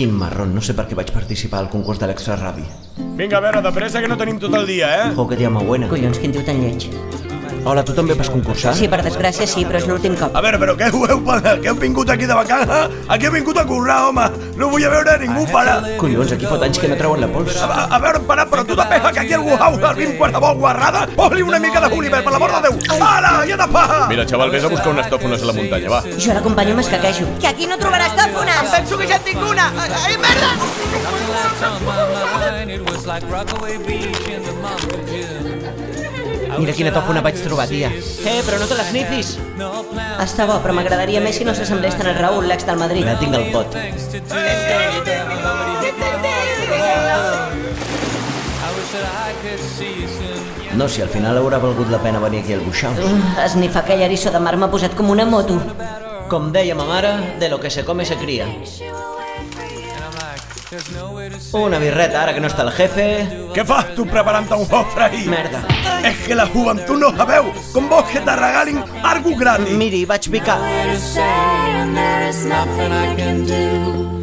Quin marrón, no sé per què vaig participar al concurs de l'extra ràbi. Vinga, a veure, de pressa que no tenim tot el dia, eh? Jo, que tia mà buena. Collons, quin diu tan lleig. Hola, tu també vas concursar? Sí, per desgràcia sí, però és l'últim cop. A veure, però què heu vingut aquí de vacances? Aquí heu vingut a currar, home. No vull veure ningú, para. Collons, aquí fot anys que no treuen la pols. A veure, para, però tu també que aquí algú hau servint qualsevol guarrada? Posa-li una mica de Gulliver, per l'amor de Déu. Para, ja de paja! Mira, xaval, vés a buscar unes tòfones a la muntanya, va. Jo l'acompanyo amb escaquejo. Que aquí no trobaràs tòfones! Penso que ja en tinc una! Ai, merda! Mira quina tòfona vaig trobar, tia. Però no te l'esnifis. Està bo, però m'agradaria més si no s'assemblés tant el Raül, l'ex del Madrid. La tinc al pot. No, si al final haurà valgut la pena venir aquí al Buixaus. Esnifar aquell eriçó de mar m'ha posat com una moto. Com deia ma mare, de lo que se come se cría. Una birreta, ara que no està el jefe. Què fas tu preparant-te un ofre ahí? Merda. És que la joventut no sabeu com vols que te regalin algo gratis. Miri, vaig picar. There is nothing I can do.